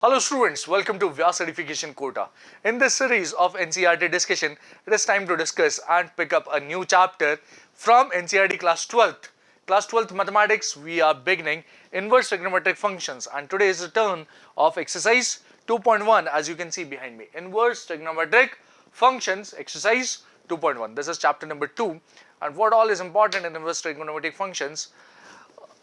Hello students, welcome to Vyas Edification Kota. In this series of NCERT discussion, it is time to discuss and pick up a new chapter from NCERT class 12th. Class 12th mathematics, we are beginning inverse trigonometric functions, and today is the turn of exercise 2.1 as you can see behind me. Inverse trigonometric functions exercise 2.1. This is chapter number 2, and what all is important in inverse trigonometric functions?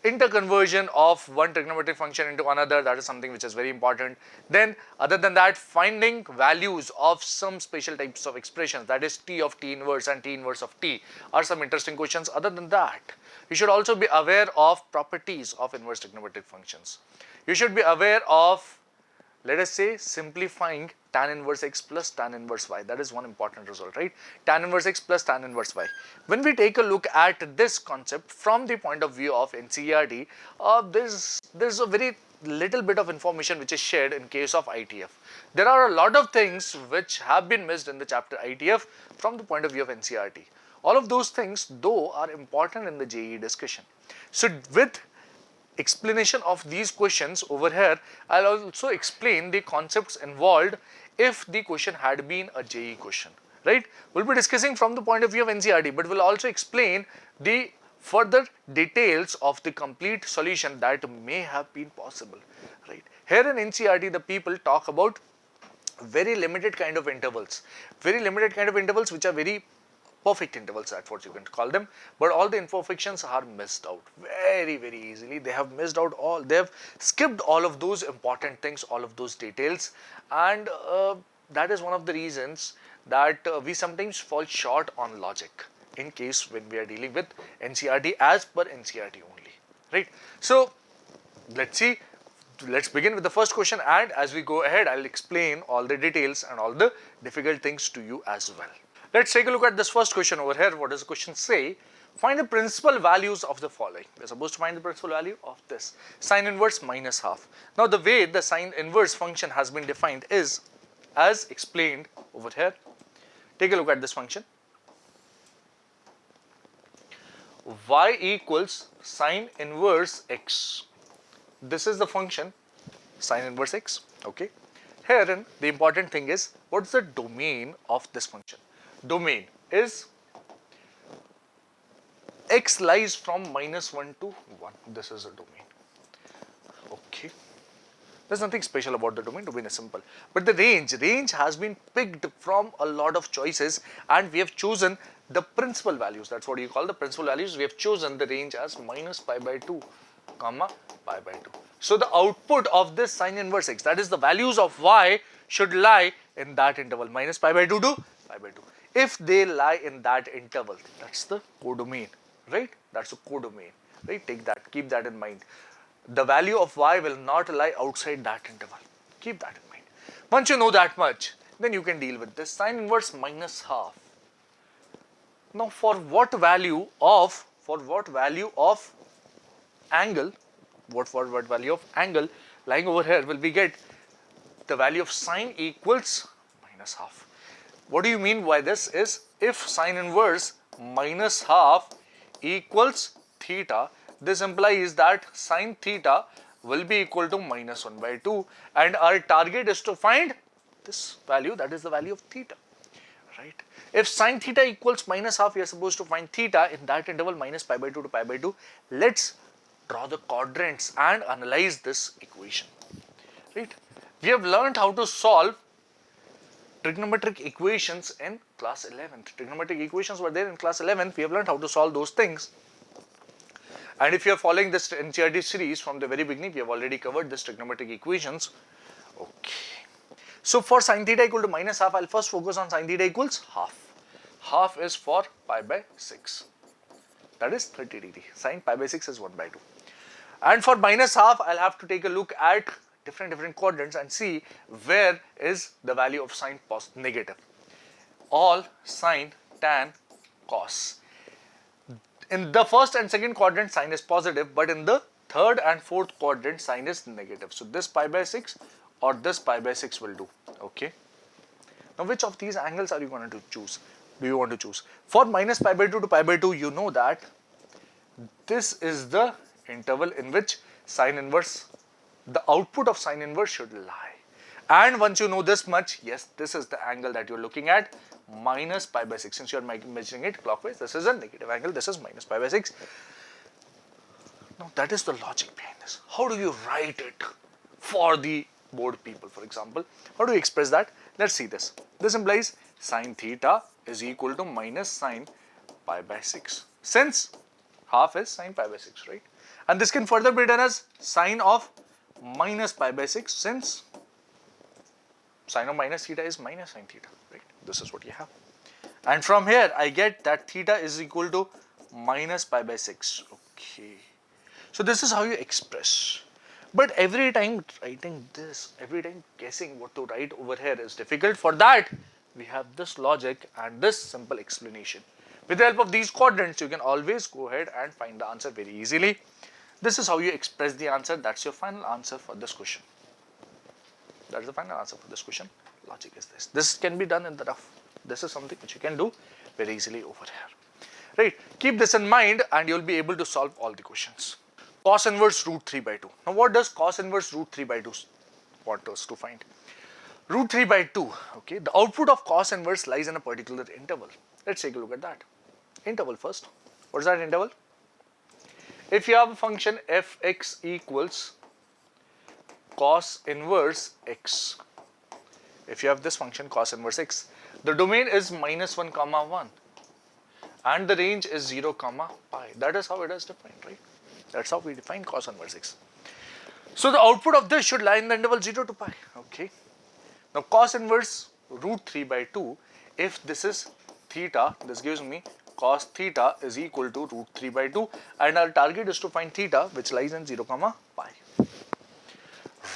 Interconversion of one trigonometric function into another, that is something which is very important. Then other than that, finding values of some special types of expressions, that is t of t inverse and t inverse of t, are some interesting questions. Other than that, you should also be aware of properties of inverse trigonometric functions. You should be aware of, let us say, simplifying tan inverse x plus tan inverse y. That is one important result, right? Tan inverse x plus tan inverse y. When we take a look at this concept from the point of view of NCERT, there's a very little bit of information which is shared in case of ITF. There are a lot of things which have been missed in the chapter ITF from the point of view of NCERT. All of those things though are important in the JEE discussion. So with explanation of these questions over here, I'll also explain the concepts involved if the question had been a JEE question, right? We'll be discussing from the point of view of NCERT, but we'll also explain the further details of the complete solution that may have been possible, right? Here in NCERT, the people talk about very limited kind of intervals, which are very perfect intervals, that's what you can call them, but all the imperfections are missed out very easily. They have missed out all, they have skipped all of those important things, all of those details, and that is one of the reasons that we sometimes fall short on logic in case when we are dealing with NCERT as per NCERT only, right? So let's see, let's begin with the first question, and as we go ahead, I'll explain all the details and all the difficult things to you as well. Let's take a look at this first question over here. What does the question say? Find the principal values of the following. We're supposed to find the principal value of this sine inverse minus half. Now the way the sine inverse function has been defined is as explained over here. Take a look at this function. Y equals sine inverse x. This is the function sine inverse x. Okay. Herein the important thing is, what's the domain of this function? Domain is x lies from -1 to 1. This is a domain. Okay. There's nothing special about the domain. Domain is simple. But the range has been picked from a lot of choices, and we have chosen the principal values. That's what you call the principal values. We have chosen the range as minus pi by 2, comma pi by 2. So the output of this sine inverse x, that is the values of y, should lie in that interval, minus pi by 2 to pi by 2. If they lie in that interval, that's the codomain, right? That's the codomain, right? Take that, keep that in mind. The value of y will not lie outside that interval. Keep that in mind. Once you know that much, then you can deal with this sine inverse minus half. Now for what value of angle, what value of angle lying over here will we get the value of sine equals minus half. What do you mean by this is, if sine inverse minus half equals theta, this implies that sine theta will be equal to minus 1 by 2, and our target is to find this value, that is the value of theta, right? If sine theta equals minus half, we are supposed to find theta in that interval minus pi by 2 to pi by 2. Let's draw the quadrants and analyze this equation, right? We have learned how to solve trigonometric equations in class 11th. Trigonometric equations were there in class 11th. We have learned how to solve those things. And if you are following this NCERT series from the very beginning, we have already covered this trigonometric equations. Okay. So for sine theta equal to minus half, I'll first focus on sine theta equals half. Half is for pi by 6. That is 30 degree. Sine pi by 6 is 1 by 2. And for minus half, I'll have to take a look at different quadrants and see where is the value of sine negative. All sine, tan, cos. In the first and second quadrant, sine is positive, but in the third and fourth quadrant, sine is negative. So this pi by 6 or this pi by 6 will do. Okay. Now which of these angles are you going to choose? Do you want to choose? For minus pi by 2 to pi by 2, you know that this is the interval in which sine inverse the output of sine inverse should lie. And once you know this much, yes, this is the angle that you're looking at, minus pi by 6. Since you're measuring it clockwise, this is a negative angle, this is minus pi by 6. Now that is the logic behind this. How do you write it for the board people, for example? How do you express that? Let's see this. This implies sine theta is equal to minus sine pi by 6. Since half is sine pi by 6, right? And this can further be done as sine of minus pi by 6, since sine of minus theta is minus sine theta, right? This is what you have. And from here, I get that theta is equal to minus pi by 6. Okay. So this is how you express. But every time writing this, every time guessing what to write over here is difficult. For that, we have this logic and this simple explanation. With the help of these quadrants, you can always go ahead and find the answer very easily. This is how you express the answer. That's your final answer for this question. That is the final answer for this question. Logic is this. This can be done in the rough. This is something which you can do very easily over here. Right? Keep this in mind and you'll be able to solve all the questions. Cos inverse root 3 by 2. Now what does cos inverse root 3 by 2 want us to find? Root 3 by 2, okay, the output of cos inverse lies in a particular interval. Let's take a look at that. Interval first. What is that interval? If you have a function fx equals cos inverse x, if you have this function cos inverse x, the domain is minus 1 comma 1 and the range is 0 comma pi. That is how it is defined, right? That's how we define cos inverse x. So the output of this should lie in the interval 0 to pi. Okay. Now cos inverse root 3 by 2, if this is theta, this gives me cos theta is equal to root 3 by 2 and our target is to find theta which lies in 0 comma pi.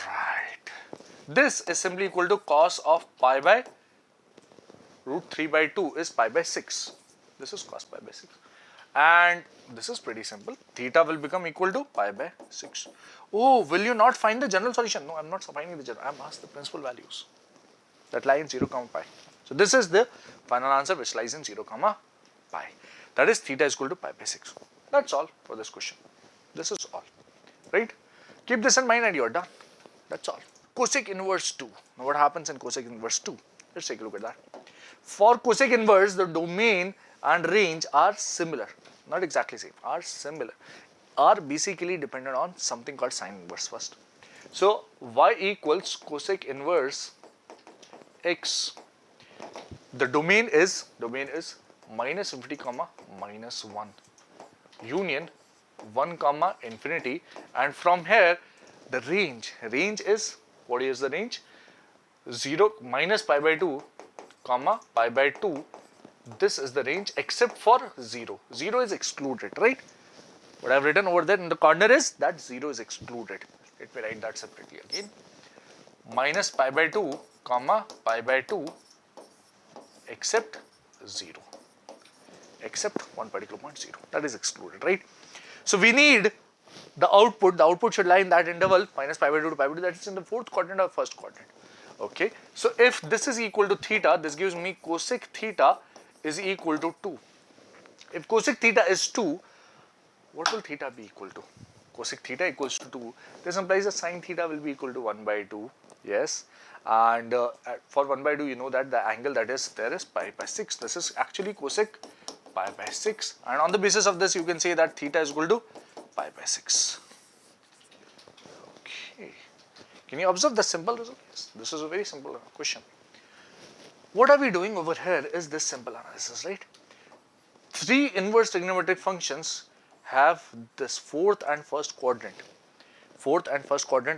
Right. This is simply equal to cos of pi by root 3 by 2 is pi by 6. This is cos pi by 6. And this is pretty simple. Theta will become equal to pi by 6. Oh, will you not find the general solution? No, I am not finding the general. I am asked the principal values that lie in 0 comma pi. So this is the final answer which lies in 0 comma pi. That is theta is equal to pi by 6. That's all for this question. This is all. Right? Keep this in mind and you're done. That's all. Cosec inverse 2. Now what happens in cosec inverse 2? Let's take a look at that. For cosec inverse, the domain and range are similar. Not exactly same, are similar. Are basically dependent on something called sine inverse first. So y equals cosec inverse x. The domain is minus infinity comma minus 1 union 1 comma infinity, and from here the range is, what is the range? 0 minus pi by 2 comma pi by 2. This is the range except for 0. 0 is excluded, right? What I have written over there in the corner is that 0 is excluded. Let me write that separately again. Minus pi by 2 comma pi by 2 except 0. Except one particular point 0. That is excluded, right? So we need the output should lie in that interval minus pi by 2 to pi by 2, that is in the fourth quadrant or first quadrant. Okay. So if this is equal to theta, this gives me cosec theta is equal to 2. If cosec theta is 2, what will theta be equal to? Cosec theta equals to 2. This implies that sine theta will be equal to 1 by 2. Yes. And for 1 by 2, you know that the angle that is there is pi by 6. This is actually cosec pi by 6. And on the basis of this, you can say that theta is equal to pi by 6. Okay. Can you observe the simple result? Yes. This is a very simple question. What are we doing over here is this simple analysis, right? 3 inverse trigonometric functions have this fourth and first quadrant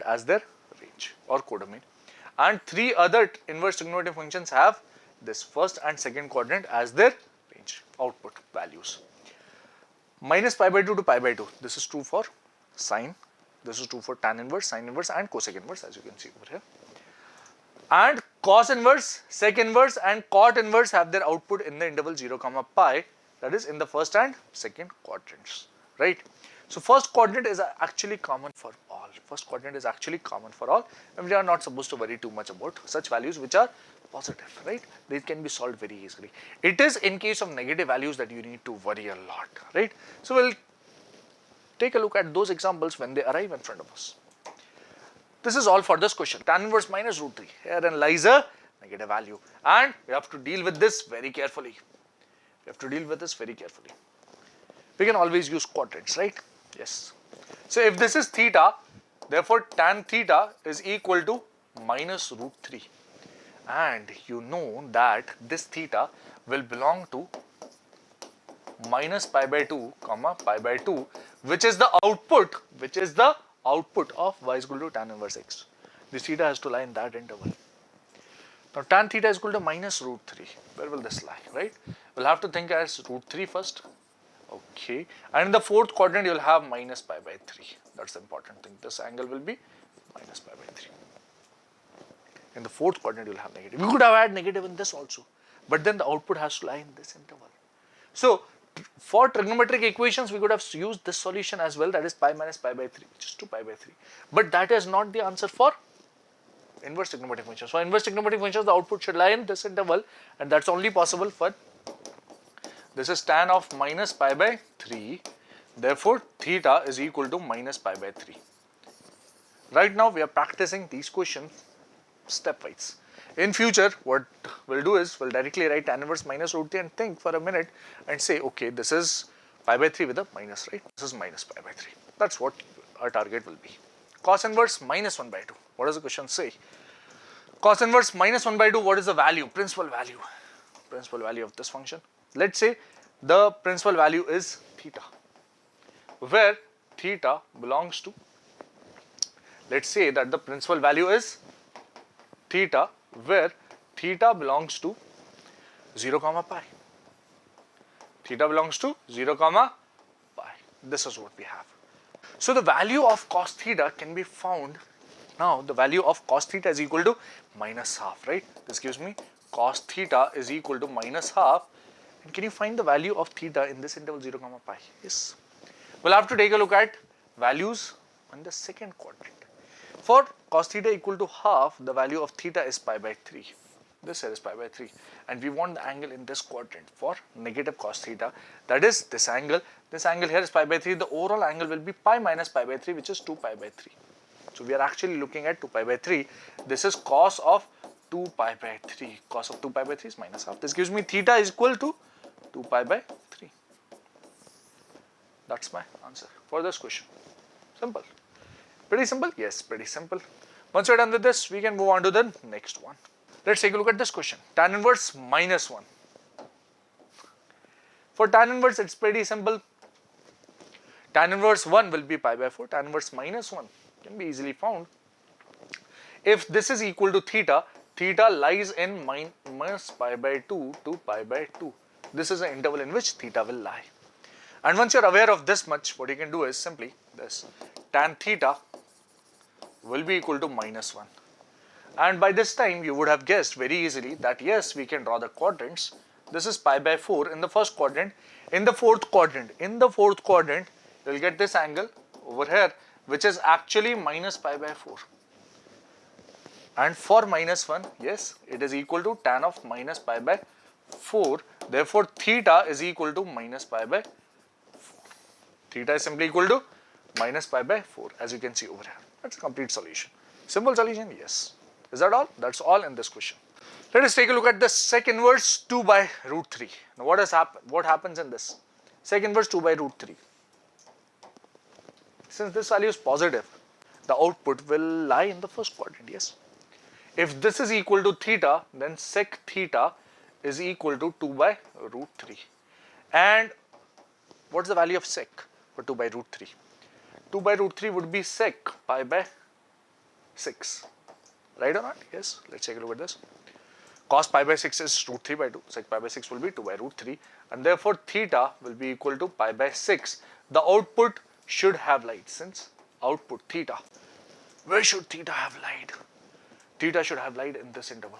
as their range or codomain, and 3 other inverse trigonometric functions have this first and second quadrant as their range output values. Minus pi by 2 to pi by 2. This is true for sine. This is true for tan inverse, sine inverse, and cosec inverse, as you can see over here. And cos inverse, sec inverse, and cot inverse have their output in the interval 0 comma pi, that is in the first and second quadrants, right? So first quadrant is actually common for all. First quadrant is actually common for all, and we are not supposed to worry too much about such values which are positive, right? They can be solved very easily. It is in case of negative values that you need to worry a lot, right? So we'll take a look at those examples when they arrive in front of us. This is all for this question. Tan inverse minus root 3. Herein lies a negative value. And we have to deal with this very carefully. We can always use quadrants, right? Yes. So if this is theta, therefore tan theta is equal to minus root 3. And you know that this theta will belong to minus pi by 2 comma pi by 2, which is the output of y is equal to tan inverse x. This theta has to lie in that interval. Now tan theta is equal to minus root 3. Where will this lie, right? We'll have to think as root 3 first. Okay. And in the fourth quadrant, you'll have minus pi by 3. That's the important thing. This angle will be minus pi by 3. In the fourth quadrant, you'll have negative. We could have had negative in this also. But then the output has to lie in this interval. So, for trigonometric equations, we could have used this solution as well. That is pi minus pi by 3, which is 2 pi by 3. But that is not the answer for inverse trigonometric functions. For inverse trigonometric functions, the output should lie in this interval. And that's only possible for, this is tan of minus pi by 3. Therefore, theta is equal to minus pi by 3. Right now, we are practicing these questions stepwise. In future, what we'll do is, we'll directly write tan inverse minus root 3 and think for a minute and say, okay, this is pi by 3 with a minus, right? This is minus pi by 3. That's what our target will be. Cos inverse minus 1 by 2. What does the question say? Cos inverse minus 1 by 2, what is the value? Principal value of this function. Let's say the principal value is theta, where theta belongs to, let's say that the principal value is theta, where theta belongs to 0 comma pi. Theta belongs to 0 comma pi. This is what we have. So the value of cos theta can be found. Now the value of cos theta is equal to minus half, right? This gives me cos theta is equal to minus half. And can you find the value of theta in this interval 0 comma pi? Yes. We'll have to take a look at values in the second quadrant. For cos theta equal to half, the value of theta is pi by 3. This here is pi by 3. And we want the angle in this quadrant for negative cos theta. That is this angle. This angle here is pi by 3. The overall angle will be pi minus pi by 3, which is 2 pi by 3. So we are actually looking at 2 pi by 3. This is cos of 2 pi by 3. Cos of 2 pi by 3 is minus half. This gives me theta is equal to 2 pi by 3. That's my answer for this question. Simple. Pretty simple? Yes, pretty simple. Once we're done with this, we can move on to the next one. Let's take a look at this question. Tan inverse minus 1. For tan inverse, it's pretty simple. Tan inverse 1 will be pi by 4. Tan inverse minus 1 can be easily found. If this is equal to theta, theta lies in minus pi by 2 to pi by 2. This is an interval in which theta will lie. And once you're aware of this much, what you can do is simply this. Tan theta will be equal to minus 1. And by this time, you would have guessed very easily that yes, we can draw the quadrants. This is pi by 4 in the first quadrant. In the fourth quadrant, you'll get this angle over here, which is actually minus pi by 4. And for minus 1, yes, it is equal to tan of minus pi by 4. Therefore, theta is equal to minus pi by 4. Theta is simply equal to minus pi by 4, as you can see over here. That's a complete solution. Simple solution, yes. Is that all? That's all in this question. Let us take a look at the sec inverse 2 by root 3. Now what happens in this? Sec inverse 2 by root 3. Since this value is positive, the output will lie in the first quadrant, yes. If this is equal to theta, then sec theta is equal to 2 by root 3. And what's the value of sec for 2 by root 3? 2 by root 3 would be sec pi by 6. Right or not? Yes. Let's take a look at this. Cos pi by 6 is root 3 by 2. Sec pi by 6 will be 2 by root 3. And therefore, theta will be equal to pi by 6. The output should have lied. Since output theta, where should theta have lied? Theta should have lied in this interval.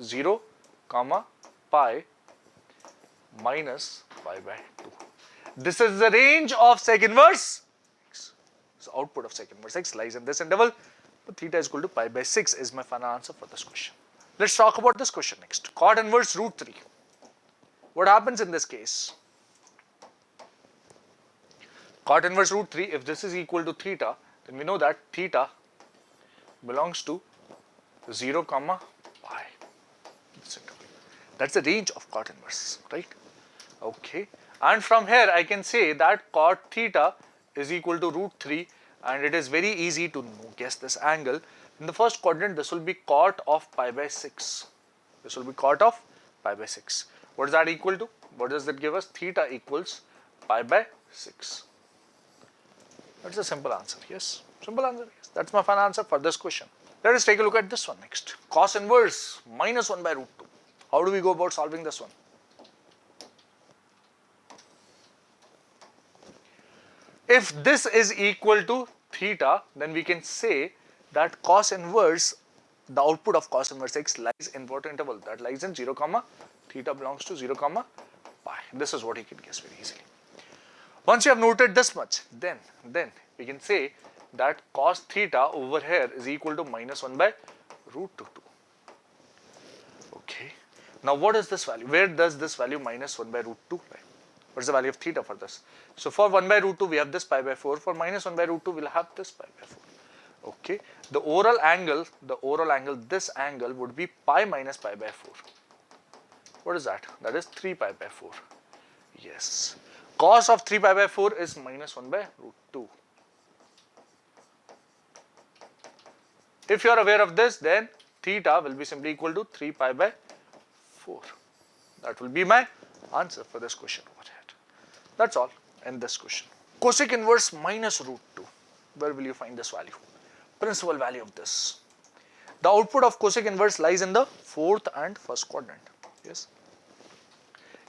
0 comma pi minus pi by 2. This is the range of sec inverse x. So output of sec inverse x lies in this interval. But theta is equal to pi by 6 is my final answer for this question. Let's talk about this question next. Cot inverse root 3. What happens in this case? Cot inverse root 3, if this is equal to theta, then we know that theta belongs to 0 comma pi. That's the range of cot inverse, right? Okay. And from here I can say that cot theta is equal to root 3, and it is very easy to guess this angle. In the first quadrant, this will be cot of pi by 6. This will be cot of pi by 6. What is that equal to? What does that give us? Theta equals pi by 6. That's a simple answer, yes. Simple answer, yes. That's my final answer for this question. Let us take a look at this one next. Cos inverse minus 1 by root 2. How do we go about solving this one? If this is equal to theta, then we can say that cos inverse, the output of cos inverse x lies in what interval? That lies in 0 comma theta belongs to 0 comma pi. This is what you can guess very easily. Once you have noted this much, then we can say that cos theta over here is equal to minus 1 by root 2. Okay. Now what is this value? Where does this value minus 1 by root 2 lie? What is the value of theta for this? So for 1 by root 2 we have this pi by 4. For minus 1 by root 2 we will have this pi by 4. Okay. The overall angle, this angle would be pi minus pi by 4. What is that? That is 3 pi by 4. Yes. Cos of 3 pi by 4 is minus 1 by root 2. If you are aware of this, then theta will be simply equal to 3 pi by 4. That will be my answer for this question over here. That's all in this question. Cosec inverse minus root 2. Where will you find this value? Principal value of this. The output of cosec inverse lies in the fourth and first quadrant. Yes.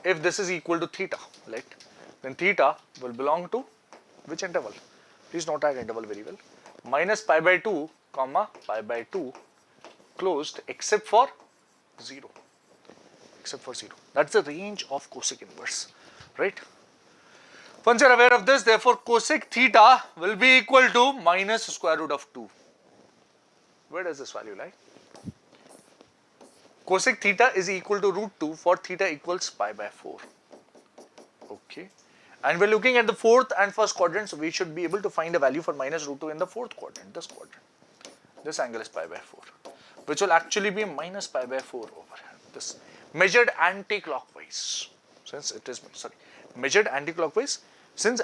If this is equal to theta, then theta will belong to which interval? Please note that interval very well. Minus pi by 2 comma pi by 2 closed except for 0. Except for 0. That's the range of cosec inverse, right? Once you are aware of this, therefore cosec theta will be equal to minus square root of 2. Where does this value lie? Cosec theta is equal to root 2 for theta equals pi by 4. Okay. And we're looking at the fourth and first quadrant, so we should be able to find a value for minus root 2 in the fourth quadrant, this quadrant. This angle is pi by 4, which will actually be minus pi by 4 over here. This measured anti-clockwise. Measured anti-clockwise. Since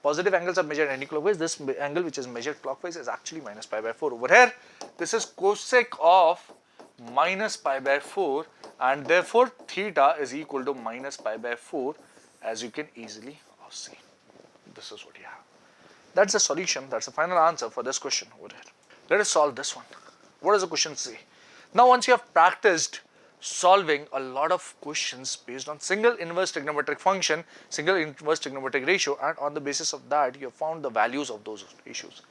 positive angles are measured anti-clockwise, this angle which is measured clockwise is actually minus pi by 4 over here. This is cosec of minus pi by 4, and therefore theta is equal to minus pi by 4, as you can easily see. This is what you have. That's the solution. That's the final answer for this question over here. Let us solve this one. What does the question say? Now once you have practiced solving a lot of questions based on single inverse trigonometric function, single inverse trigonometric ratio, and on the basis of that you have found the values of those ratios.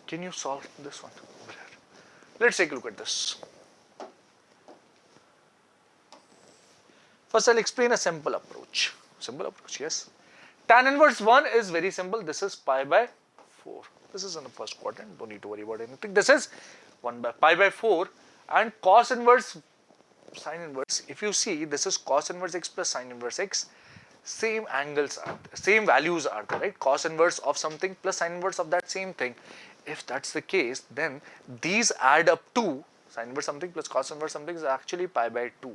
Can you solve this one over here? Let's take a look at this. First I'll explain a simple approach. Yes. Tan inverse 1 is very simple. This is pi by 4. This is in the first quadrant. Don't need to worry about anything. This is 1 by pi by 4, and cos inverse sine inverse. If you see, this is cos inverse x plus sine inverse x. Same angles are there, same values are there, right? Cos inverse of something plus sine inverse of that same thing. If that's the case, then these add up to sine inverse something plus cos inverse something is actually pi by 2.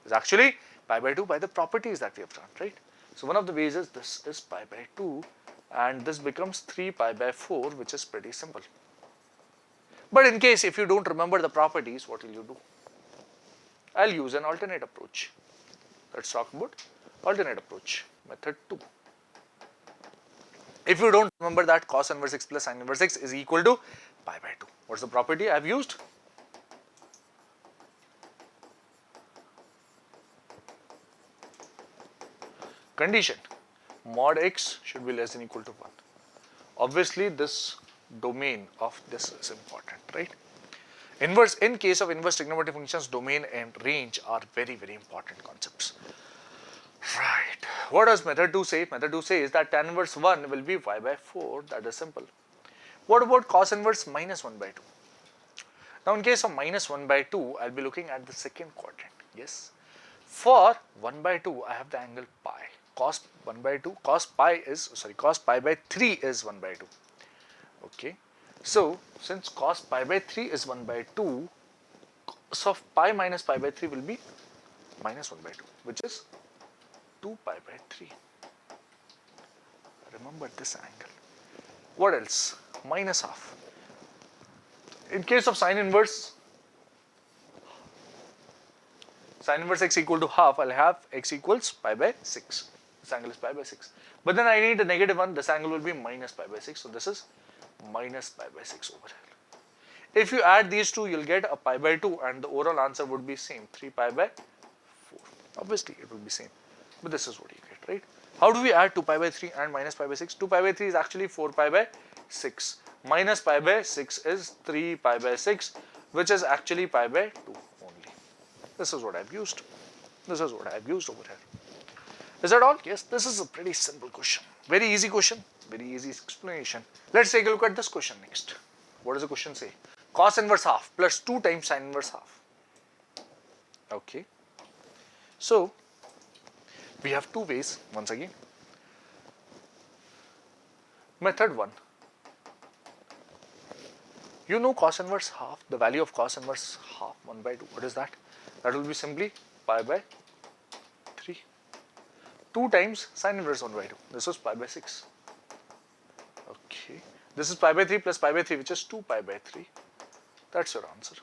Is actually pi by 2 by the properties that we have done, right? So one of the ways is this is pi by 2, and this becomes 3 pi by 4, which is pretty simple. But in case if you don't remember the properties, what will you do? I'll use an alternate approach. Let's talk about alternate approach, method 2. If you don't remember that cos inverse x plus sine inverse x is equal to pi by 2. What's the property I have used? Condition, mod x should be less than equal to 1. Obviously this domain of this is important, right? Inverse, in case of inverse trigonometric functions, domain and range are very, very important concepts. Right. What does method 2 say? Method 2 says that tan inverse 1 will be y by 4. That is simple. What about cos inverse minus 1 by 2? Now in case of minus 1 by 2, I'll be looking at the second quadrant. Yes. For 1 by 2, I have the angle pi. Cos 1 by 2, cos pi by 3 is 1 by 2. Okay. So since cos pi by 3 is 1 by 2, cos of pi minus pi by 3 will be minus 1 by 2, which is 2 pi by 3. Remember this angle. What else? Minus half. In case of sine inverse x equal to half, I'll have x equals pi by 6. This angle is pi by 6. But then I need a negative one. This angle will be minus pi by 6. So this is minus pi by 6 over here. If you add these two, you'll get a pi by 2 and the overall answer would be same, 3 pi by 4. Obviously, it will be same. But this is what you get, right? How do we add 2 pi by 3 and minus pi by 6? 2 pi by 3 is actually 4 pi by 6. Minus pi by 6 is 3 pi by 6, which is actually pi by 2 only. This is what I've used. This is what I've used over here. Is that all? Yes, this is a pretty simple question. Very easy question, very easy explanation. Let's take a look at this question next. What does the question say? Cos inverse half plus 2 times sin inverse half. Okay. So, we have two ways once again. Method 1. You know cos inverse half, the value of cos inverse half 1 by 2. What is that? That will be simply pi by 3. 2 times sin inverse 1 by 2. This was pi by 6. Okay. This is pi by 3 plus pi by 3, which is 2 pi by 3. That's your answer.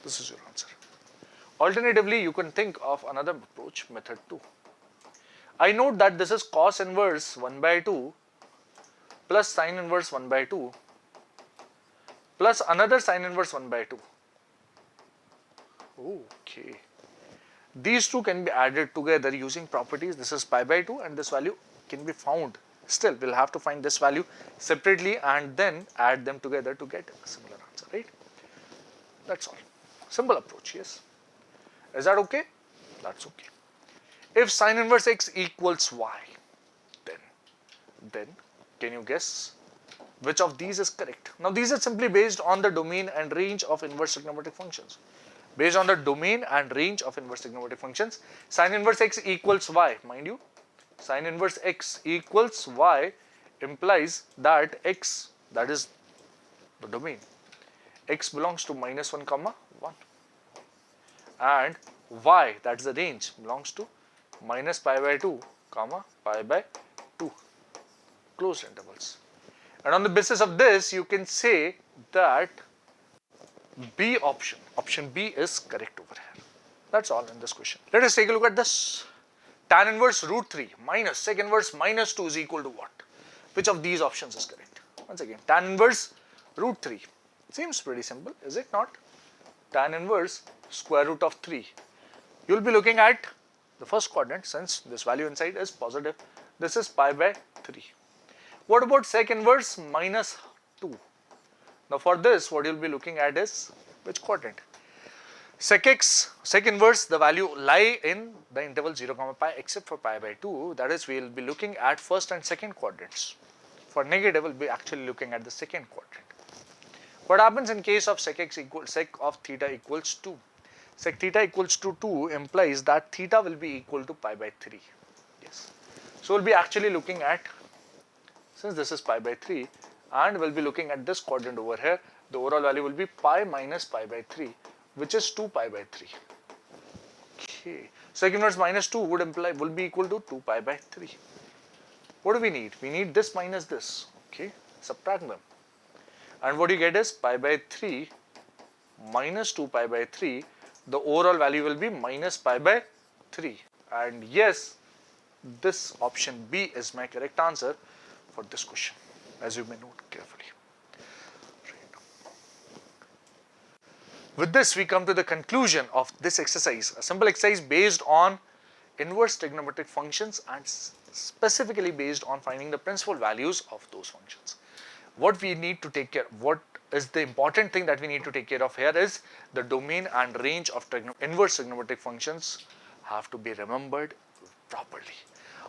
This is your answer. Alternatively, you can think of another approach, method 2. I note that this is cos inverse 1 by 2 plus sin inverse 1 by 2 plus another sin inverse 1 by 2. Okay. These two can be added together using properties. This is pi by 2 and this value can be found. Still, we'll have to find this value separately and then add them together to get a similar answer, right? That's all. Simple approach, yes. Is that okay? That's okay. If sin inverse x equals y, then can you guess which of these is correct? Now these are simply based on the domain and range of inverse trigonometric functions. Based on the domain and range of inverse trigonometric functions, sin inverse x equals y, mind you, sin inverse x equals y implies that x, that is the domain, x belongs to minus 1 comma 1 and y, that is the range, belongs to minus pi by 2 comma pi by 2, closed intervals. And on the basis of this, you can say that B option B is correct over here. That's all in this question. Let us take a look at this. Tan inverse root 3 minus sec inverse minus 2 is equal to what? Which of these options is correct? Once again, tan inverse root 3. Seems pretty simple, is it not? Tan inverse square root of 3. You will be looking at the first quadrant since this value inside is positive. This is pi by 3. What about sec inverse minus 2? Now for this, what you will be looking at is which quadrant? Sec inverse, the value lie in the interval 0 comma pi except for pi by 2. That is, we will be looking at first and second quadrants. For negative, we will be actually looking at the second quadrant. What happens in case of sec of theta equals 2? Sec theta equals to 2 implies that theta will be equal to pi by 3. Yes. So we'll be actually looking at, since this is pi by 3, and we'll be looking at this quadrant over here, the overall value will be pi minus pi by 3, which is 2 pi by 3. Okay. Sec inverse minus 2 will be equal to 2 pi by 3. What do we need? We need this minus this. Okay. Subtract them. And what you get is pi by 3 minus 2 pi by 3. The overall value will be minus pi by 3. And yes, this option B is my correct answer for this question, as you may note carefully. Right. With this, we come to the conclusion of this exercise, a simple exercise based on inverse trigonometric functions and specifically based on finding the principal values of those functions. What we need to take care of, what is the important thing that we need to take care of here is the domain and range of inverse trigonometric functions have to be remembered properly.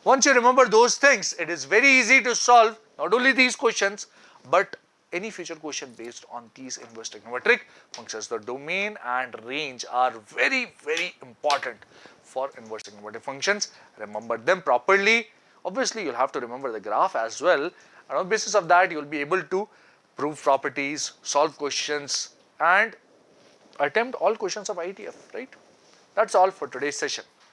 Once you remember those things, it is very easy to solve not only these questions but any future question based on these inverse trigonometric functions. The domain and range are very, very important for inverse trigonometric functions. Remember them properly. Obviously, you'll have to remember the graph as well, And on the basis of that, you will be able to prove properties, solve questions, and attempt all questions of ITF, right? That's all for today's session.